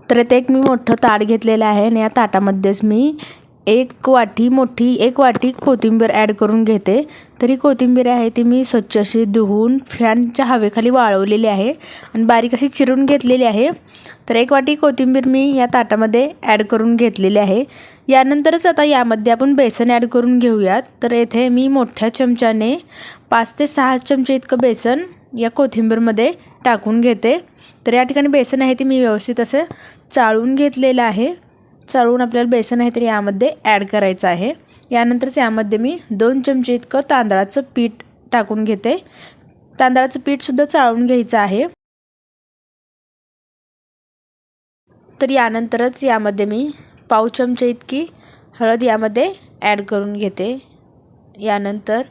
तर इथे एक मी मोठं ताट घेतलेलं आहे आणि या ताटामध्येच मी एक वाटी कोथिंबीर ॲड करून घेते। तर ही कोथिंबीर आहे ती मी स्वच्छ अशी धुवून फॅनच्या हवेखाली वाळवलेली आहे आणि बारीक अशी चिरून घेतलेली आहे। तर एक वाटी कोथिंबीर मी या ताटामध्ये ॲड करून घेतलेली आहे। यानंतरच आता यामध्ये आपण बेसन ॲड करून घेऊयात। तर येथे मी मोठ्या चमच्याने 5 ते 6 चमचे इतकं बेसन या कोथिंबीरमध्ये टाकून घेते। तर या ठिकाणी बेसन आहे ते मी व्यवस्थित असं चाळून घेतलेलं आहे। चाळून आपल्याला बेसन आहे तर यामध्ये ॲड करायचं आहे। यानंतरच यामध्ये मी 2 चमचे इतकं तांदळाचं पीठ टाकून घेते। तांदळाचं पीठसुद्धा चाळून घ्यायचं आहे। तर यानंतरच यामध्ये मी पाव चमचे इतकी हळद यामध्ये ॲड करून घेते। यानंतर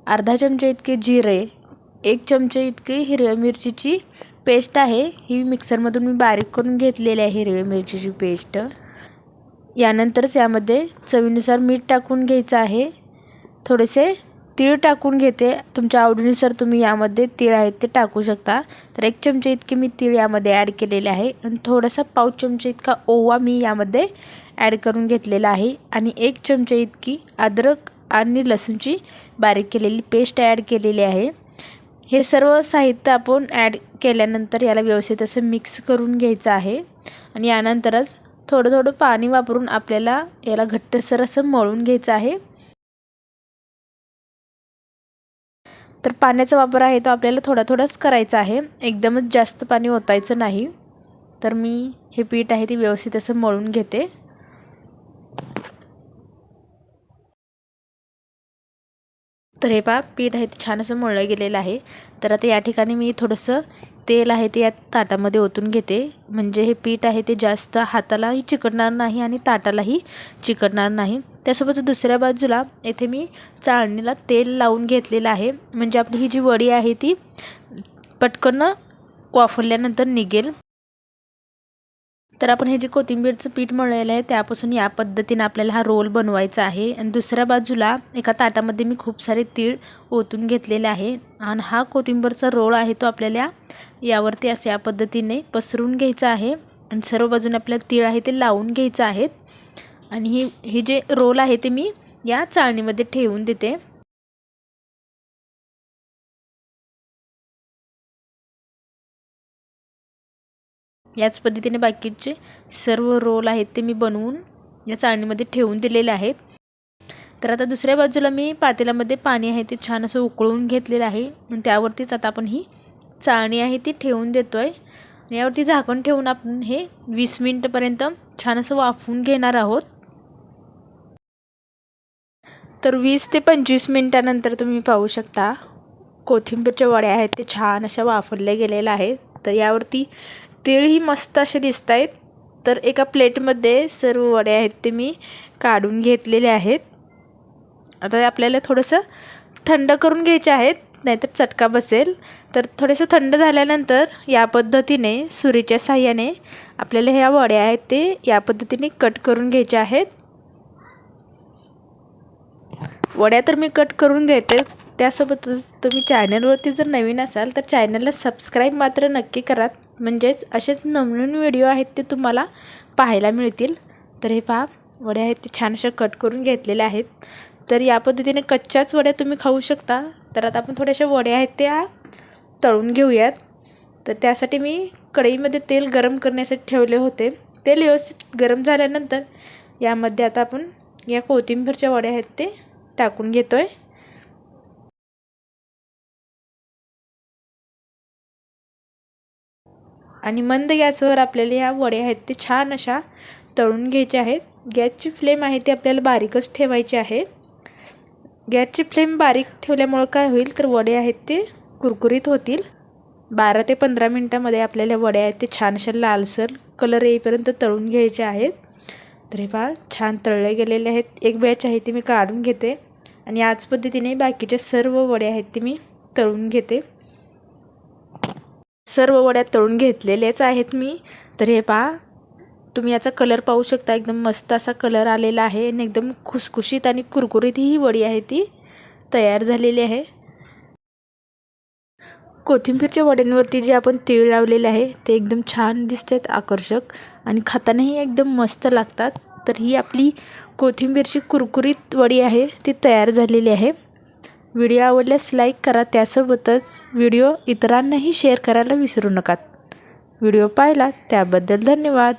अर्धा चमचे इतके जिरे, 1 चमचे इतकी हिरव्या मिरचीची पेस्ट आहे, ही मिक्सरमधून मी बारीक करून घेतलेली आहे हिरव्या मिरचीची पेस्ट। यानंतरच यामध्ये चवीनुसार मीठ टाकून घ्यायचं आहे। थोडेसे तीळ टाकून घेते, तुमच्या आवडीनुसार तुम्ही यामध्ये तीळ आहेत ते टाकू शकता। तर 1 चमचे इतके मी तीळ यामध्ये ॲड केलेले आहे आणि थोडासा पाव चमचे इतका ओवा मी यामध्ये ॲड करून घेतलेला आहे आणि 1 चमचे इतकी अद्रक आणि लसूणची बारीक केलेली पेस्ट ॲड केलेली आहे। हे सर्व साहित्य आपण ॲड केल्यानंतर याला व्यवस्थित असं मिक्स करून घ्यायचं आहे आणि यानंतरच थोडं थोडं पाणी वापरून आपल्याला याला घट्टसर असं मळून घ्यायचं आहे। तर पाण्याचा वापर आहे तो आपल्याला थोडा थोडाच करायचा आहे, एकदमच जास्त पाणी ओतायचं नाही। तर मी हे पीठ आहे ते व्यवस्थित असं मळून घेते। तर हे पहा पीठ आहे ते छान असं मळलं गेलेलं आहे। तर आता या ठिकाणी मी थोडंसं तेल आहे ते या ताटामध्ये ओतून घेते, म्हणजे हे पीठ आहे ते जास्त हातालाही चिकटणार नाही आणि ताटालाही चिकटणार नाही। त्यासोबत दुसऱ्या बाजूला येथे मी चाळणीला तेल लावून घेतलेलं आहे, म्हणजे आपली ही जी वडी आहे ती पटकन वाफरल्यानंतर निघेल। तर आपण हे जे कोथिंबीरचं पीठ मळलेलं आहे त्यापासून या पद्धतीने आपल्याला हा रोल बनवायचा आहे आणि दुसऱ्या बाजूला एका ताटामध्ये मी खूप सारे तीळ ओतून घेतलेले आहे आणि हा कोथिंबीरचा रोल आहे तो आपल्याला यावरती अशा पद्धतीने पसरून घ्यायचा आहे आणि सर्व बाजूने आपल्याला तीळ आहे ते लावून घ्यायचं आहेत आणि हे जे रोल आहे ते मी या चाळणीमध्ये ठेवून देते। याच पद्धतीने बाकीचे सर्व रोल आहेत ते मी बनवून या चाळणीमध्ये ठेवून दिलेले आहेत। तर आता दुसऱ्या बाजूला मी पातेल्यामध्ये पाणी आहे ते छान असं उकळून घेतलेलं आहे आणि त्यावरतीच आता आपण ही चाळणी आहे ती ठेवून देतोय। यावरती झाकण ठेवून आपण हे 20 मिनिटांपर्यंत छान असं वाफवून घेणार आहोत। तर 20 ते 25 मिनिटांनंतर तुम्ही पाहू शकता कोथिंबीरच्या वड्या आहेत ते छान अशा वाफरल्या गेलेल्या आहेत। तर यावरती तीळही मस्त असे दिसत आहेत। तर एका प्लेटमध्ये सर्व वडे आहेत ते मी काढून घेतलेले आहेत। आता आपल्याला थोडंसं थंड करून घ्यायचे आहेत, नाहीतर चटका बसेल। तर थोडेसे थंड झाल्यानंतर या पद्धतीने सुरीच्या साहाय्याने आपल्याला ह्या वड्या आहेत ते या पद्धतीने कट करून घ्यायच्या आहेत। वड्या तर मी कट करून घेते, त्यासोबतच तुम्ही चॅनलवरती जर नवीन असाल तर चॅनलला सबस्क्राईब मात्र नक्की करा, म्हणजेच असेच नवनवीन व्हिडिओ आहेत ते तुम्हाला पाहायला मिळतील। तर हे पहा वड्या आहेत ते छान अशा कट करून घेतलेल्या आहेत। तर या पद्धतीने कच्च्याच वड्या तुम्ही खाऊ शकता। तर आता आपण थोड्याशा वड्या आहेत त्या तळून घेऊयात। तर त्यासाठी मी कढईमध्ये तेल गरम करण्यासाठी ठेवले होते। तेल व्यवस्थित गरम झाल्यानंतर यामध्ये आता आपण या कोथिंबीरच्या वड्या आहेत ते टाकून घेतोय आणि मंद गॅसवर आपल्याला ह्या वड्या आहेत ते छान अशा तळून घ्यायच्या आहेत। गॅसची फ्लेम आहे ती आपल्याला बारीकच ठेवायची आहे। गॅसची फ्लेम बारीक ठेवल्यामुळे काय होईल तर वडे आहेत ते कुरकुरीत होतील। 12 ते 15 मिनिटांमध्ये आपल्याला वड्या आहेत ते छान अशा लालसर कलर येईपर्यंत तळून घ्यायचे आहेत। तर हे पहा छान तळले गेलेले आहेत। एक बॅच आहे ती मी काढून घेते आणि याच पद्धतीने बाकीच्या सर्व वड्या आहेत ते मी तळून घेते। सर्व वड्या तळून घेतलेल्याच आहेत मी। तर हे पहा तुम्ही याचा कलर पाहू शकता, एकदम मस्त असा कलर आलेला आहे आणि एकदम खुसखुशीत आणि कुरकुरीत ही वडी आहे ती तयार झालेली आहे। कोथिंबीरच्या वड्यांवरती जे आपण तीळ लावलेले आहे ते एकदम छान दिसतात, आकर्षक, आणि खातानाही एकदम मस्त लागतात. तर ही आपली कोथिंबीरची कुरकुरीत वडी आहे ती तयार झालेली आहे. व्हिडिओ आवडल्यास लाईक करा, त्यासोबतच व्हिडिओ इतरांनाही शेअर करायला विसरू नका. व्हिडिओ पाहिला त्याबद्दल धन्यवाद.